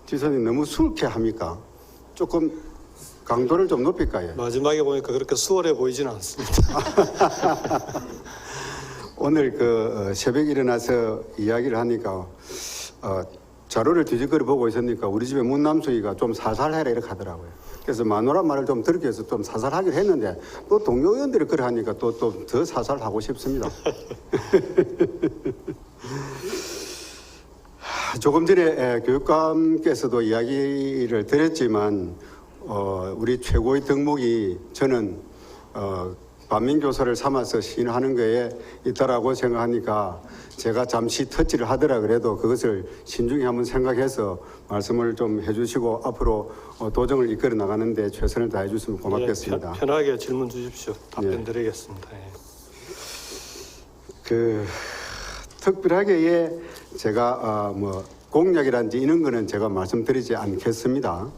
지사님 너무 술쾌합니까? 조금 강도를 좀 높일까요? 마지막에 보니까 그렇게 수월해 보이지는 않습니다. 오늘 새벽에 일어나서 이야기를 하니까 자료를 뒤적거려 보고 있으니까 우리 집에 문남수이가 좀 살살해라 이렇게 하더라고요. 그래서 마누라 말을 좀 들기 위해서 좀 살살하기로 했는데 또 동료 의원들이 그래 하니까 또 더 살살하고 싶습니다. 조금 전에 교육감께서도 이야기를 드렸지만 우리 최고의 덕목이 저는 반민교사를 삼아서 시인하는 거에 있다라고 생각하니까 제가 잠시 터치를 하더라 그래도 그것을 신중히 한번 생각해서 말씀을 좀 해주시고 앞으로 도정을 이끌어 나가는데 최선을 다해 주시면 고맙겠습니다. 네, 편하게 질문 주십시오. 답변 드리겠습니다. 특별하게 제가 공약이란지 이런 거는 제가 말씀드리지 않겠습니다.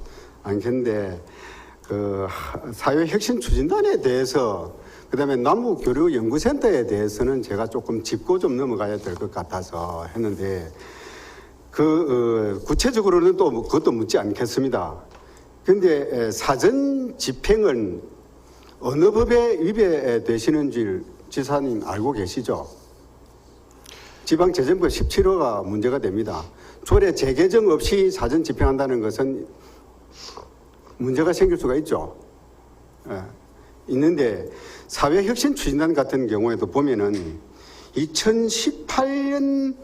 않겠는데 사회혁신 추진단에 대해서 그다음에 남북교류연구센터에 대해서는 제가 조금 짚고 좀 넘어가야 될 것 같아서 했는데 구체적으로는 또 그것도 묻지 않겠습니다. 그런데 사전 집행은 어느 법에 위배되시는지 지사님 알고 계시죠? 지방재정법 17호가 문제가 됩니다. 조례 재개정 없이 사전 집행한다는 것은 문제가 생길 수가 있죠. 있는데 사회혁신추진단 같은 경우에도 보면은 2018년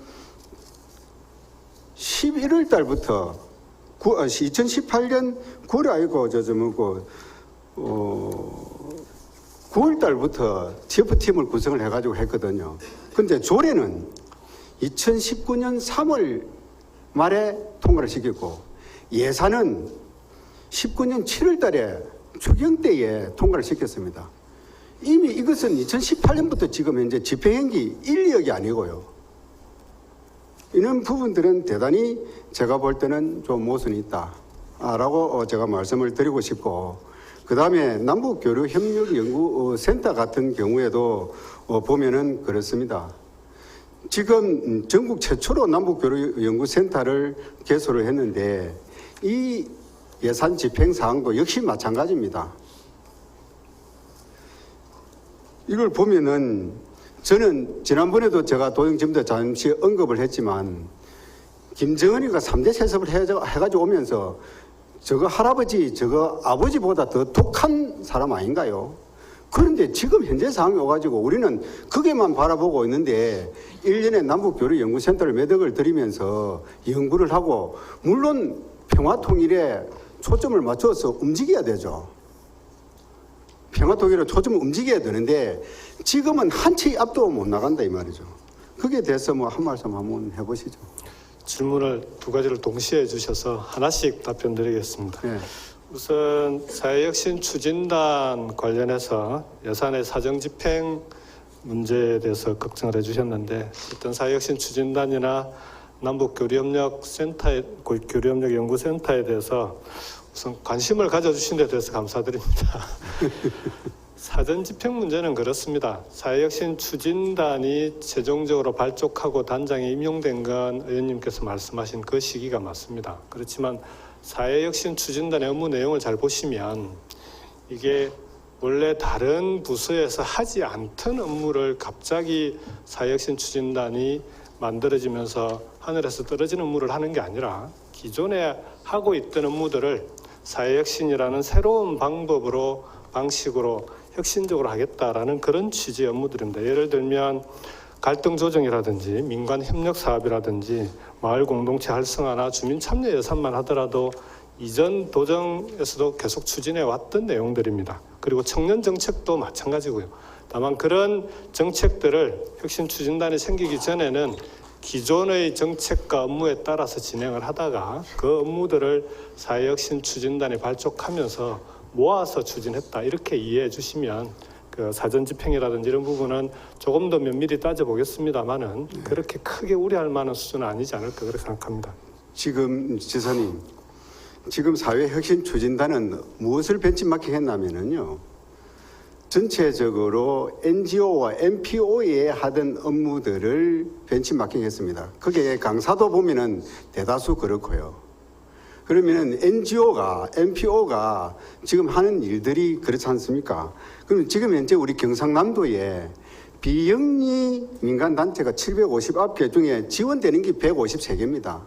11월 달부터 2018년 9월 아니고 9월 달부터 TF팀을 구성을 해가지고 했거든요. 근데 조례는 2019년 3월 말에 통과를 시켰고 예산은 19년 7월 달에 추경 때에 통과를 시켰습니다. 이미 이것은 2018년부터 지금 현재 집행행위 1력이 아니고요. 이런 부분들은 대단히 제가 볼 때는 좀 모순이 있다라고 제가 말씀을 드리고 싶고 그 다음에 남북교류협력연구센터 같은 경우에도 보면은 그렇습니다. 지금 전국 최초로 남북교류연구센터를 개소를 했는데 이 예산 집행 사항도 역시 마찬가지입니다. 이걸 보면은 저는 지난번에도 제가 도정지부터 잠시 언급을 했지만 김정은이가 3대 세습을 해가지고 오면서 저거 할아버지 저거 아버지보다 더 독한 사람 아닌가요? 그런데 지금 현재 상황이 와가지고 우리는 그게만 바라보고 있는데 1년에 남북교류연구센터를 몇 억을 들이면서 연구를 하고 물론 평화통일에 초점을 맞춰서 움직여야 되죠. 평화통일에 초점을 움직여야 되는데 지금은 한 치 앞도 못 나간다 이 말이죠. 거기에 대해서 한 말씀 한번 해보시죠. 질문을 두 가지를 동시에 해주셔서 하나씩 답변 드리겠습니다. 네. 우선 사회혁신 추진단 관련해서 예산의 사정집행 문제에 대해서 걱정을 해주셨는데 어떤 사회혁신 추진단이나 남북교류협력연구센터에 대해서 우선 관심을 가져주신 데 대해서 감사드립니다. 사전 집행 문제는 그렇습니다. 사회혁신 추진단이 최종적으로 발족하고 단장에 임용된 건 의원님께서 말씀하신 그 시기가 맞습니다. 그렇지만 사회혁신 추진단의 업무 내용을 잘 보시면 이게 원래 다른 부서에서 하지 않던 업무를 갑자기 사회혁신 추진단이 만들어지면서 하늘에서 떨어지는 업무를 하는 게 아니라 기존에 하고 있던 업무들을 사회혁신이라는 새로운 방식으로 혁신적으로 하겠다라는 그런 취지의 업무들입니다. 예를 들면 갈등 조정이라든지 민관 협력 사업이라든지 마을 공동체 활성화나 주민 참여 예산만 하더라도 이전 도정에서도 계속 추진해 왔던 내용들입니다. 그리고 청년 정책도 마찬가지고요. 다만 그런 정책들을 혁신 추진단이 생기기 전에는 기존의 정책과 업무에 따라서 진행을 하다가 그 업무들을 사회혁신 추진단이 발족하면서 모아서 추진했다 이렇게 이해해 주시면 그 사전 집행이라든지 이런 부분은 조금 더 면밀히 따져보겠습니다만은 그렇게 크게 우려할 만한 수준은 아니지 않을까 그렇게 생각합니다. 지금 지사님, 지금 사회혁신 추진단은 무엇을 벤치마킹 했냐면요. 전체적으로 NGO와 NPO에 하던 업무들을 벤치마킹했습니다. 그게 강사도 보면은 대다수 그렇고요. 그러면 NGO가, NPO가 지금 하는 일들이 그렇지 않습니까? 그럼 지금 현재 우리 경상남도에 비영리 민간단체가 759개 중에 지원되는 게 153개입니다.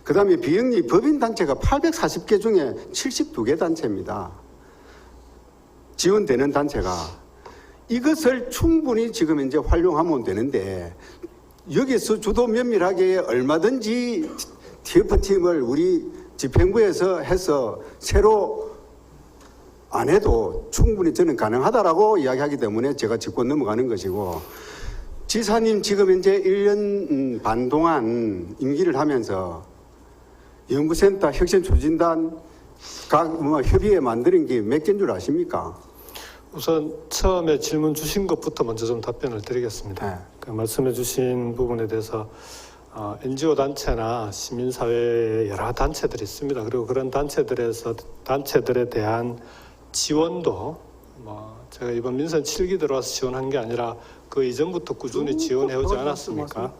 그 다음에 비영리 법인단체가 840개 중에 72개 단체입니다. 지원되는 단체가. 이것을 충분히 지금 이제 활용하면 되는데, 여기서 주도 면밀하게 얼마든지 TF팀을 우리 집행부에서 해서 새로 안 해도 충분히 저는 가능하다라고 이야기하기 때문에 제가 짚고 넘어가는 것이고, 지사님 지금 현재 1년 반 동안 임기를 하면서 연구센터 혁신추진단 각 협의회 만드는 게 몇 개인 줄 아십니까? 우선 처음에 질문 주신 것부터 먼저 좀 답변을 드리겠습니다. 네. 그 말씀해 주신 부분에 대해서 NGO 단체나 시민사회의 여러 단체들이 있습니다. 그리고 그런 단체들에 대한 지원도 제가 이번 민선 7기 들어와서 지원한 게 아니라 그 이전부터 꾸준히 지원해 오지 않았습니까?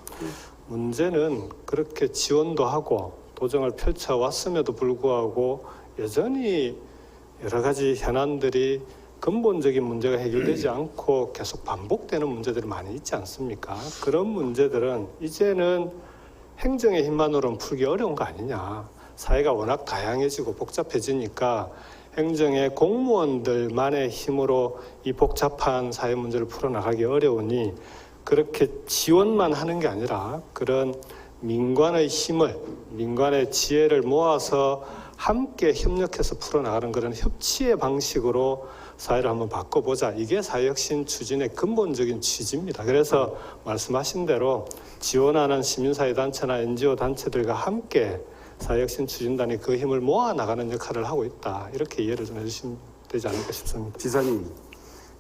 문제는 그렇게 지원도 하고 도정을 펼쳐왔음에도 불구하고 여전히 여러 가지 현안들이 근본적인 문제가 해결되지 않고 계속 반복되는 문제들이 많이 있지 않습니까? 그런 문제들은 이제는 행정의 힘만으로는 풀기 어려운 거 아니냐. 사회가 워낙 다양해지고 복잡해지니까 행정의 공무원들만의 힘으로 이 복잡한 사회 문제를 풀어나가기 어려우니 그렇게 지원만 하는 게 아니라 그런 민관의 힘을, 민관의 지혜를 모아서 함께 협력해서 풀어나가는 그런 협치의 방식으로 사회를 한번 바꿔보자. 이게 사회혁신 추진의 근본적인 취지입니다. 그래서 말씀하신 대로 지원하는 시민사회 단체나 NGO 단체들과 함께 사회혁신 추진단이 그 힘을 모아 나가는 역할을 하고 있다. 이렇게 이해를 좀 해주시면 되지 않을까 싶습니다. 지사님,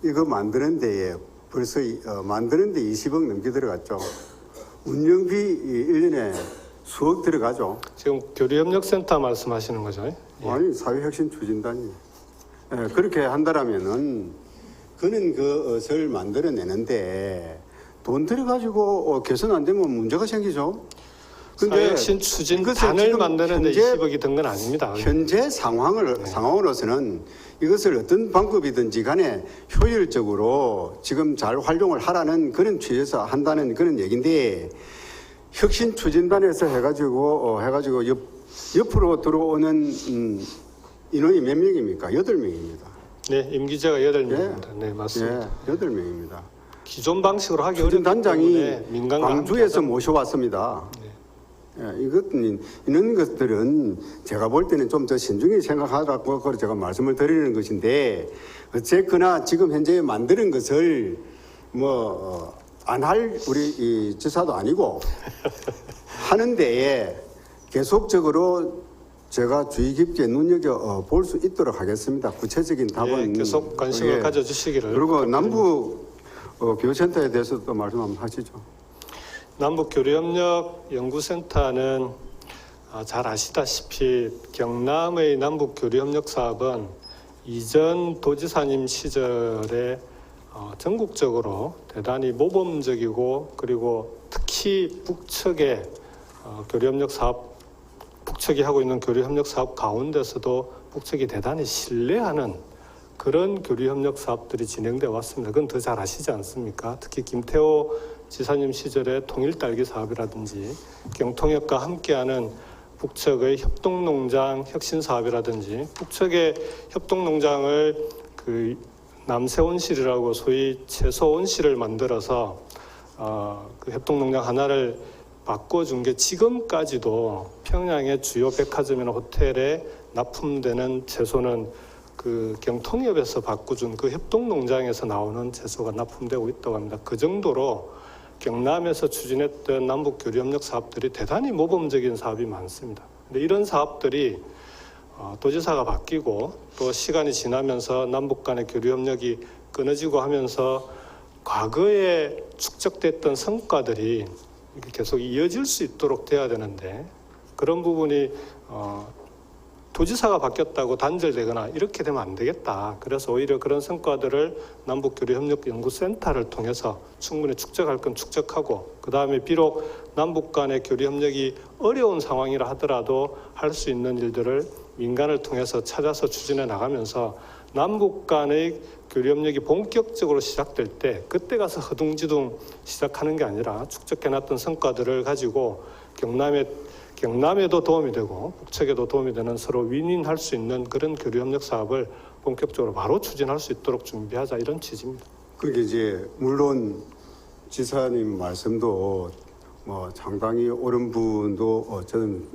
이거 만드는 데에 벌써 만드는 데 20억 넘게 들어갔죠. 운영비 1년에 수억 들어가죠. 지금 교류협력센터 말씀하시는 거죠? 예. 아니, 사회혁신추진단이. 예, 그렇게 한다라면은 그는 그것을 만들어내는데 돈 들여가지고 개선 안 되면 문제가 생기죠. 사회혁신 추진단을 만드는 데 20억이 든 건 아닙니다. 현재 상황으로서는 이것을 어떤 방법이든지 간에 효율적으로 지금 잘 활용을 하라는 그런 취지에서 한다는 그런 얘기인데, 혁신추진단에서 해가지고 옆으로 들어오는 인원이 몇 명입니까? 8명입니다. 네, 임기제가 8명입니다. 네, 맞습니다. 네, 8명입니다. 기존 방식으로 하기 어렵기 단장이 때문에 민간과 광주에서 모셔왔습니다. 예, 이런 것들은 제가 볼 때는 좀 더 신중히 생각하라고 제가 말씀을 드리는 것인데, 어쨌거나 지금 현재 만드는 것을 안 할 우리 이 지사도 아니고 하는 데에 계속적으로 제가 주의 깊게 눈여겨 볼 수 있도록 하겠습니다. 구체적인 답은 계속 관심을 가져주시기를. 그리고 남부 교육센터에 대해서도 또 말씀 한번 하시죠. 남북교류협력연구센터는 잘 아시다시피 경남의 남북교류협력사업은 이전 도지사님 시절에 전국적으로 대단히 모범적이고, 그리고 특히 북측의 교류협력 사업, 북측이 하고 있는 교류협력 사업 가운데서도 북측이 대단히 신뢰하는 그런 교류협력 사업들이 진행되어 왔습니다. 그건 더 잘 아시지 않습니까? 특히 김태호 지사님 시절의 통일딸기 사업이라든지 경통역과 함께하는 북측의 협동농장 혁신 사업이라든지, 북측의 협동농장을 그 남새온실이라고 소위 채소온실을 만들어서 그 협동농장 하나를 바꿔준 게 지금까지도 평양의 주요 백화점이나 호텔에 납품되는 채소는 그 경통협에서 바꿔준 그 협동농장에서 나오는 채소가 납품되고 있다고 합니다. 그 정도로 경남에서 추진했던 남북교류협력 사업들이 대단히 모범적인 사업이 많습니다. 근데 이런 사업들이 도지사가 바뀌고 또 시간이 지나면서 남북 간의 교류협력이 끊어지고 하면서 과거에 축적됐던 성과들이 계속 이어질 수 있도록 돼야 되는데, 그런 부분이 도지사가 바뀌었다고 단절되거나 이렇게 되면 안 되겠다. 그래서 오히려 그런 성과들을 남북교류협력연구센터를 통해서 충분히 축적할 건 축적하고, 그 다음에 비록 남북 간의 교류협력이 어려운 상황이라 하더라도 할 수 있는 일들을 민간을 통해서 찾아서 추진해 나가면서 남북 간의 교류협력이 본격적으로 시작될 때 그때 가서 허둥지둥 시작하는 게 아니라 축적해놨던 성과들을 가지고 경남에도 도움이 되고 북측에도 도움이 되는 서로 윈윈할 수 있는 그런 교류협력 사업을 본격적으로 바로 추진할 수 있도록 준비하자, 이런 취지입니다. 그게 이제 물론 지사님 말씀도 뭐 상당히 옳은 부분도 저는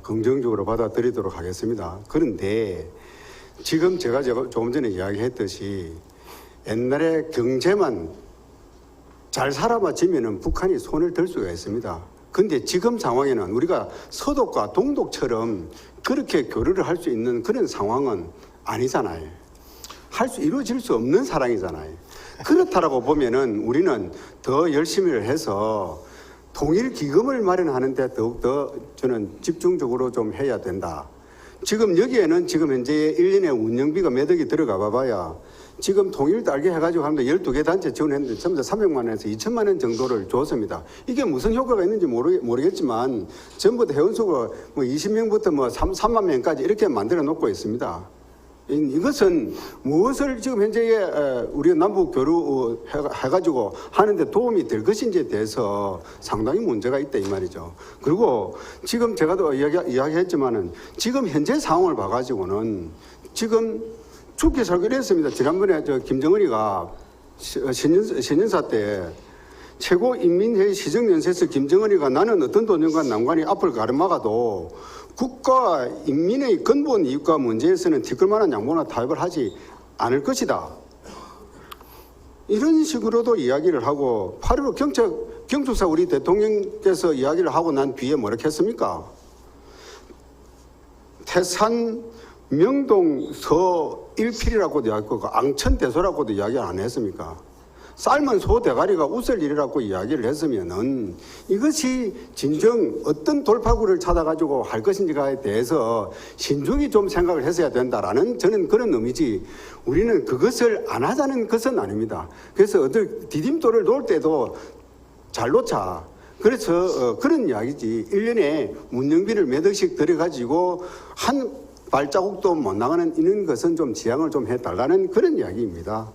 긍정적으로 받아들이도록 하겠습니다. 그런데 지금 제가 조금 전에 이야기했듯이 옛날에 경제만 잘 살아맞으면은 북한이 손을 들 수가 있습니다. 근데 지금 상황에는 우리가 서독과 동독처럼 그렇게 교류를 할 수 있는 그런 상황은 아니잖아요. 이루어질 수 없는 사랑이잖아요. 그렇다라고 보면은 우리는 더 열심히 해서 통일 기금을 마련하는데 더욱더 저는 집중적으로 좀 해야 된다. 지금 여기에는 지금 현재 1년에 운영비가 몇 억이 들어가 봐봐야 지금 통일 달게 해가지고 하는데 12개 단체 지원했는데 전부 다 300만 원에서 2천만 원 정도를 줬습니다. 이게 무슨 효과가 있는지 모르겠지만 전부 다 회원수가 뭐 20명부터 뭐 3만 명까지 이렇게 만들어 놓고 있습니다. 이것은 무엇을 지금 현재 우리가 남북 교류 해가지고 하는데 도움이 될 것인지에 대해서 상당히 문제가 있다 이 말이죠. 그리고 지금 제가도 이야기했지만은 지금 현재 상황을 봐가지고는 지금 죽기 살기 했습니다. 지난번에 김정은이가 신년사 때 최고인민회의 시정연설에서 김정은이가 나는 어떤 도전과 난관이 앞을 가로막아도 국가 인민의 근본 이익과 문제에서는 티끌만한 양보나 타협을 하지 않을 것이다. 이런 식으로도 이야기를 하고 8.15 경축사 우리 대통령께서 이야기를 하고 난 뒤에 뭐라고 했습니까? 태산 명동 서 1필이라고도 이야기하고 앙천대소라고도 이야기 안 했습니까? 삶은 소 대가리가 웃을 일이라고 이야기를 했으면은 이것이 진정 어떤 돌파구를 찾아가지고 할 것인지에 대해서 신중히 좀 생각을 했어야 된다라는 저는 그런 의미지 우리는 그것을 안 하자는 것은 아닙니다. 그래서 어떤 디딤돌을 놓을 때도 잘 놓자. 그래서 그런 이야기지 1년에 운영비를 몇 억씩 들여가지고 한 발자국도 못 나가는 이런 것은 좀 지양을 좀 해달라는 그런 이야기입니다.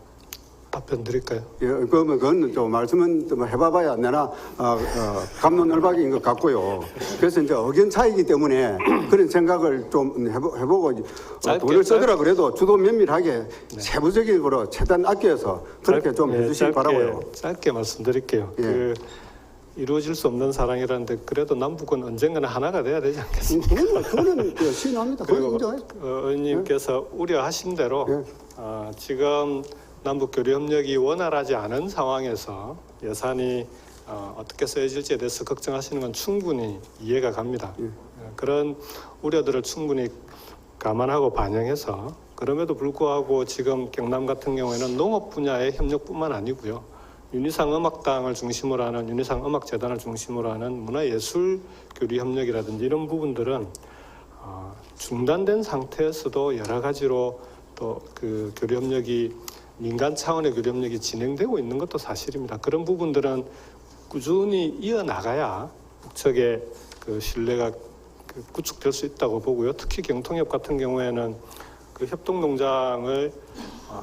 답변 드릴까요? 예, 그건 좀 말씀은 좀 해봐봐야 내나 갑론을박인 것 같고요. 그래서 이제 의견 차이기 때문에 그런 생각을 좀 해보고 돈을 쓰더라 그래도 주도 면밀하게 세부적으로 최대한 아껴서 그렇게 좀 해주시기 바라고요. 짧게 말씀드릴게요. 예. 이루어질 수 없는 사랑이라는데 그래도 남북은 언젠가는 하나가 돼야 되지 않겠습니까? 그거는 신뢰합니다. 그리고 의원님께서 우려하신 대로 지금 남북 교류 협력이 원활하지 않은 상황에서 예산이 어떻게 쓰여질지에 대해서 걱정하시는 건 충분히 이해가 갑니다. 그런 우려들을 충분히 감안하고 반영해서 그럼에도 불구하고 지금 경남 같은 경우에는 농업 분야의 협력뿐만 아니고요. 윤희상 음악당을 중심으로 하는 윤희상 음악재단을 중심으로 하는 문화예술 교류 협력이라든지 이런 부분들은 중단된 상태에서도 여러 가지로 또 그 교류 협력이 민간 차원의 교류 협력이 진행되고 있는 것도 사실입니다. 그런 부분들은 꾸준히 이어나가야 북측의 그 신뢰가 구축될 수 있다고 보고요. 특히 경통협 같은 경우에는 그 협동농장을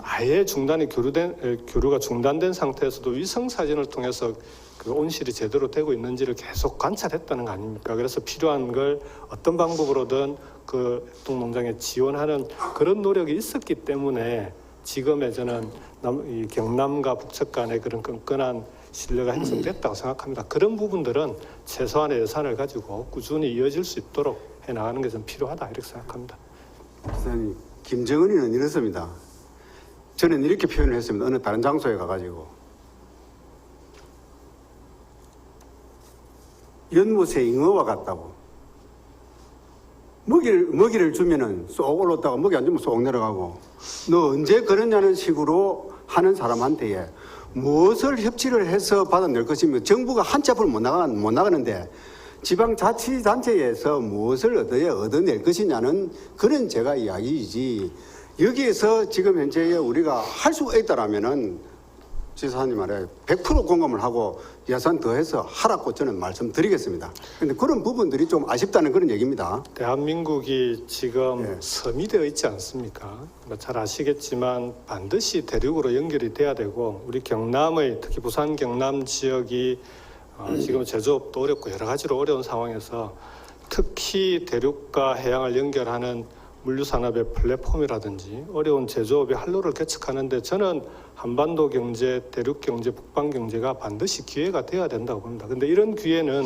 아예 교류가 중단된 상태에서도 위성 사진을 통해서 그 온실이 제대로 되고 있는지를 계속 관찰했다는 거 아닙니까? 그래서 필요한 걸 어떤 방법으로든 그 협동농장에 지원하는 그런 노력이 있었기 때문에 지금의 저는 이 경남과 북측 간의 그런 끈끈한 신뢰가 형성됐다고 생각합니다. 그런 부분들은 최소한의 예산을 가지고 꾸준히 이어질 수 있도록 해나가는 게 좀 필요하다 이렇게 생각합니다. 기사님, 김정은이는 이렇습니다. 저는 이렇게 표현을 했습니다. 어느 다른 장소에 가가지고 연못에 잉어와 같다고. 먹이를 주면은 쏙 올랐다가 먹이 안 주면 쏙 내려가고 너 언제 그러냐는 식으로 하는 사람한테 무엇을 협치를 해서 받아낼 것이며 정부가 한 치 앞을 못 나가는데 지방자치단체에서 무엇을 얻어낼 것이냐는 그런 제가 이야기이지, 여기에서 지금 현재 우리가 할 수가 있다라면은 지사님 말에 100% 공감을 하고 예산 더해서 하라고 저는 말씀드리겠습니다. 그런데 그런 부분들이 좀 아쉽다는 그런 얘기입니다. 대한민국이 지금 예. 섬이 되어 있지 않습니까? 뭐잘 아시겠지만 반드시 대륙으로 연결이 돼야 되고, 우리 경남의 특히 부산 경남 지역이 지금 제조업도 어렵고 여러 가지로 어려운 상황에서 특히 대륙과 해양을 연결하는 물류산업의 플랫폼이라든지 어려운 제조업의 활로를 개척하는데 저는 한반도 경제, 대륙 경제, 북방 경제가 반드시 기회가 돼야 된다고 봅니다. 그런데 이런 기회는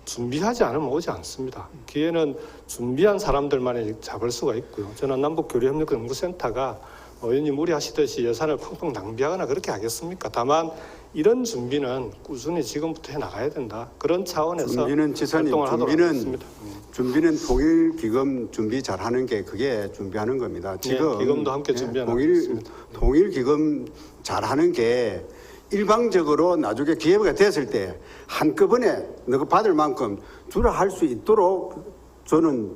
준비하지 않으면 오지 않습니다. 기회는 준비한 사람들만이 잡을 수가 있고요. 저는 남북교류협력연구센터가 의원님 무리하시듯이 예산을 펑펑 낭비하거나 그렇게 하겠습니까? 다만 이런 준비는 꾸준히 지금부터 해나가야 된다. 그런 차원에서 준비는 지사님, 활동을 하도록 하겠습니다. 준비는 통일기금 준비 잘하는 게 그게 준비하는 겁니다. 지금 기금도 함께 준비하는 거겠습니다. 통일기금 잘하는 게 일방적으로 나중에 기회가 됐을 때 한꺼번에 너가 받을 만큼 주라 할 수 있도록 저는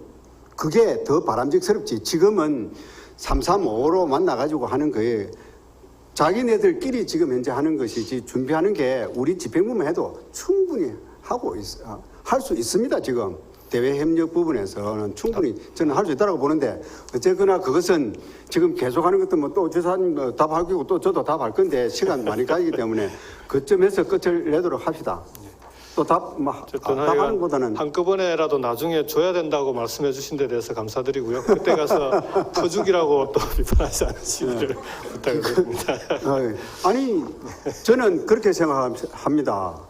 그게 더 바람직스럽지. 지금은 335로 만나가지고 하는 거에 자기네들끼리 지금 현재 하는 것이지, 준비하는 게 우리 집행부만 해도 충분히 할 수 있습니다. 지금 대외 협력 부분에서는 충분히 저는 할 수 있다고 보는데, 어쨌거나 그것은 지금 계속하는 것도 뭐 또 지사님 답하고 또 저도 답할 건데 시간 많이 가기 때문에 그점에서 끝을 내도록 합시다. 또 답하는 것보다는 한꺼번에라도 나중에 줘야 된다고 말씀해 주신 데 대해서 감사드리고요. 그때 가서 퍼주기라고 또 비판하지 않으시기를 부탁을 드립니다. 아니 저는 그렇게 생각합니다.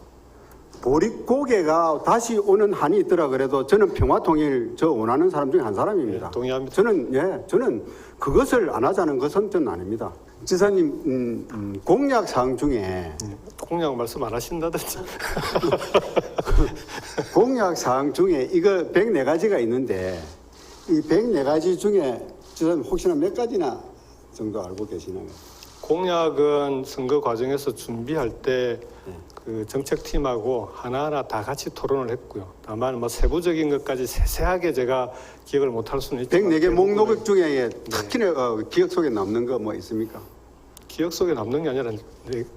보릿고개가 다시 오는 한이 있더라 그래도 저는 평화통일 저 원하는 사람 중에 한 사람입니다. 네, 동의합니다. 저는 그것을 안 하자는 것은 저는 아닙니다. 지사님 공약 사항 중에 공약 말씀 안 하신다든지. 공약 사항 중에 이거 104가지가 있는데 이 104가지 중에 지사님 혹시나 몇 가지나 정도 알고 계시나요? 공약은 선거 과정에서 준비할 때 그 정책팀하고 하나하나 다 같이 토론을 했고요. 다만 뭐 세부적인 것까지 세세하게 제가 기억을 못할 수는 있지만 104개 목록 중에 특히나 기억 속에 남는 거 뭐 있습니까? 기억 속에 남는 게 아니라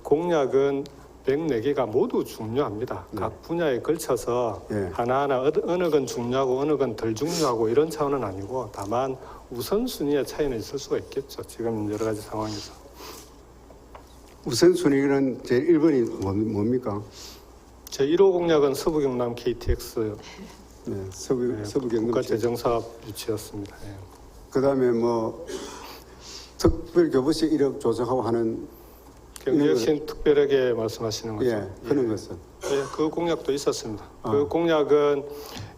공약은 104개가 모두 중요합니다. 각 분야에 걸쳐서 하나하나 어느 건 중요하고 어느 건 덜 중요하고 이런 차원은 아니고, 다만 우선순위의 차이는 있을 수가 있겠죠. 지금 여러 가지 상황에서. 우선순위는 제 1번이 뭡니까? 제 1호 공약은 서부경남 KTX 서부경남 국가재정사업 유치였습니다. 그다음에 뭐 특별교부시 1억 조성하고 하는 경제혁신 특별하게 말씀하시는 거죠. 그런 것은 그 공약도 있었습니다. 그 공약은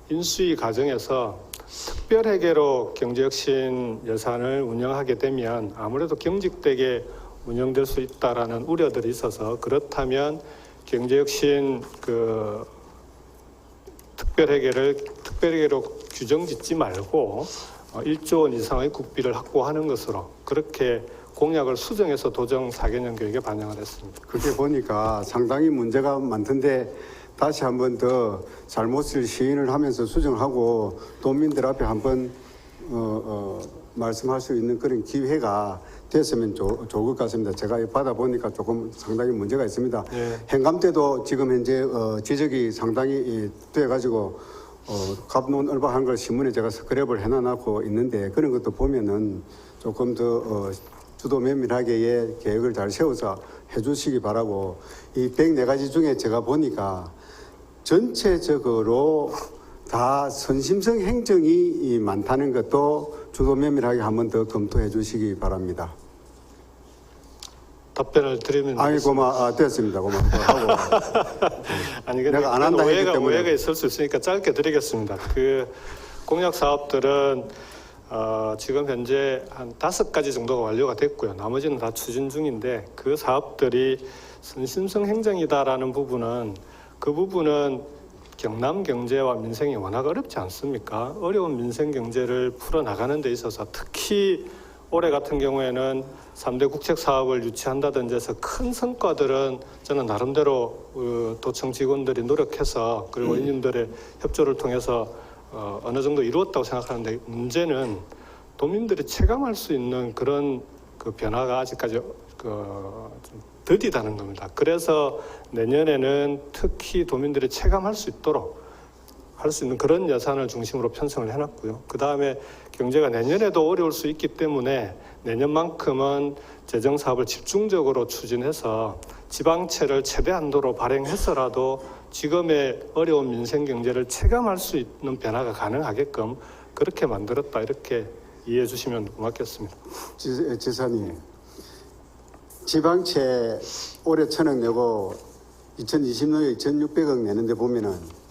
인수위 과정에서 특별회계로 경제혁신 예산을 운영하게 되면 아무래도 경직되게 운영될 수 있다라는 우려들이 있어서, 그렇다면 경제혁신 그 특별회계로 규정짓지 말고 1조 원 이상의 국비를 확보하는 것으로 그렇게 공약을 수정해서 도정 4개년 계획에 반영을 했습니다. 그렇게 보니까 상당히 문제가 많던데 다시 한번 더 잘못을 시인을 하면서 수정하고 도민들 앞에 한번 말씀할 수 있는 그런 기회가 됐으면 좋을 것 같습니다. 제가 받아보니까 조금 상당히 문제가 있습니다. 행감 때도 지금 현재 지적이 상당히 돼가지고 갑론을박한 걸 신문에 제가 스크랩을 해놔놓고 있는데, 그런 것도 보면은 조금 더 주도 면밀하게 계획을 잘 세워서 해주시기 바라고, 이 104가지 중에 제가 보니까 전체적으로 다 선심성 행정이 많다는 것도 주도 면밀하게 한번 더 검토해 주시기 바랍니다. 답변을 드리면 됐습니다. 하고 아니 근데 내가 안 한다 했기 때문에 오해가 있을 수 있으니까 짧게 드리겠습니다. 그 공약 사업들은 지금 현재 한 5가지 정도가 완료가 됐고요. 나머지는 다 추진 중인데, 그 사업들이 선심성 행정이다라는 부분은 경남 경제와 민생이 워낙 어렵지 않습니까? 어려운 민생 경제를 풀어나가는 데 있어서 특히 올해 같은 경우에는 3대 국책 사업을 유치한다든지 해서 큰 성과들은 저는 나름대로 도청 직원들이 노력해서 그리고 인님들의 협조를 통해서 어느 정도 이루었다고 생각하는데, 문제는 도민들이 체감할 수 있는 그런 그 변화가 아직까지 좀 더디다는 겁니다. 그래서 내년에는 특히 도민들이 체감할 수 있도록 할 수 있는 그런 예산을 중심으로 편성을 해놨고요. 그 다음에 경제가 내년에도 어려울 수 있기 때문에 내년만큼은 재정 사업을 집중적으로 추진해서 지방채를 최대한도로 발행해서라도 지금의 어려운 민생 경제를 체감할 수 있는 변화가 가능하게끔 그렇게 만들었다, 이렇게 이해해 주시면 고맙겠습니다. 지사님, 지방채 올해 1,000억 내고 2020년에 2,600억 내는데 보면은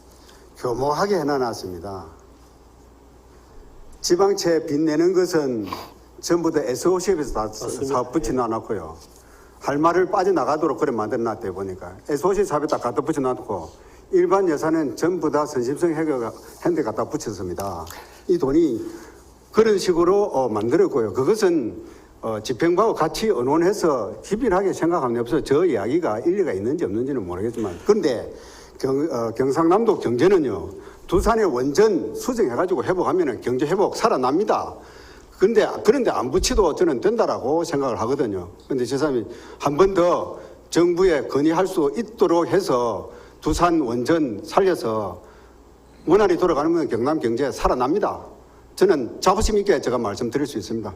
교모하게 해놔놨습니다. 지방채 빚 내는 것은 전부 다 SOC에서 다 사업 붙여놔놨고요. 할 말을 빠져나가도록 그래 만들어놨대 보니까 SOC 사업에 다 갖다 붙여놨고, 일반 예산은 전부 다 선심성 핸드 갖다 붙였습니다. 이 돈이 그런 식으로 만들었고요. 그것은 집행부하고 같이 의논해서 희빈하게 생각하면 없어요. 저 이야기가 일리가 있는지 없는지는 모르겠지만, 그런데 경상남도 경제는요, 두산에 원전 수정해가지고 회복하면은 경제 회복 살아납니다. 그런데 안 붙여도 저는 된다라고 생각을 하거든요. 그런데 지사님이 한 번 더 정부에 건의할 수 있도록 해서 두산 원전 살려서 원활히 돌아가면 경남 경제 살아납니다. 저는 자부심 있게 제가 말씀드릴 수 있습니다.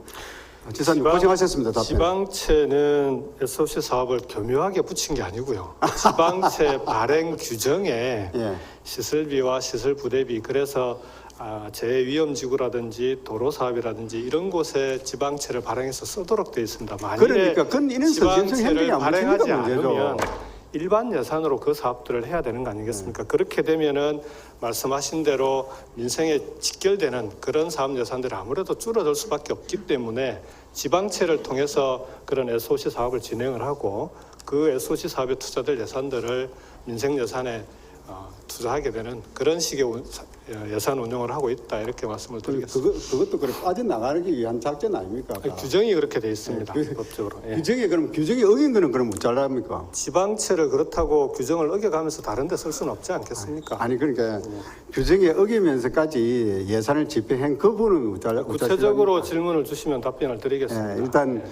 지사님 고생하셨습니다. 답변. 지방채는 SOC 사업을 교묘하게 붙인 게 아니고요. 지방채 발행 규정에 예. 시설비와 시설 부대비, 그래서 재위험지구라든지 도로 사업이라든지 이런 곳에 지방채를 발행해서 쓰도록 되어 있습니다. 만일에 그러니까 그건 이런 선심성 지방채를 행정이 안 발행하지 붙이니까 문제죠. 않으면 일반 예산으로 그 사업들을 해야 되는 거 아니겠습니까? 그렇게 되면은 말씀하신 대로 민생에 직결되는 그런 사업 예산들이 아무래도 줄어들 수밖에 없기 때문에 지방채를 통해서 그런 SOC 사업을 진행을 하고, 그 SOC 사업에 투자될 예산들을 민생 예산에 투자하게 되는 그런 식의 예산 운영을 하고 있다, 이렇게 말씀을 드리겠습니다. 그것도 그래 빠져나가기 위한 작전 아닙니까? 규정이 그렇게 돼 있습니다. 법적으로. 예. 규정이 어긴 거는 그럼 못 잘랍니까? 지방채를 그렇다고 규정을 어겨가면서 다른 데 쓸 수는 없지 않겠습니까? 아니 그러니까 규정에 어기면서까지 예산을 집행한 그 부분은 구체적으로 질문을 주시면 답변을 드리겠습니다. 예, 일단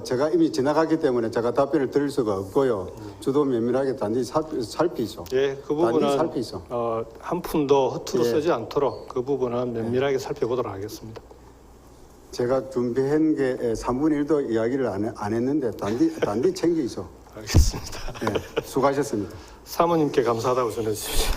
제가 이미 지나갔기 때문에 제가 답변을 드릴 수가 없고요. 저도 면밀하게 단지 살피죠. 예, 그 부분은 살피죠. 한 푼도 허투루 예. 쓰지 않도록 그 부분은 면밀하게 살펴보도록 하겠습니다. 제가 준비한 게 3분의 1도 이야기를 안 했는데 단지 챙기죠. 알겠습니다. 예, 수고하셨습니다. 사모님께 감사하다고 전해주십시오.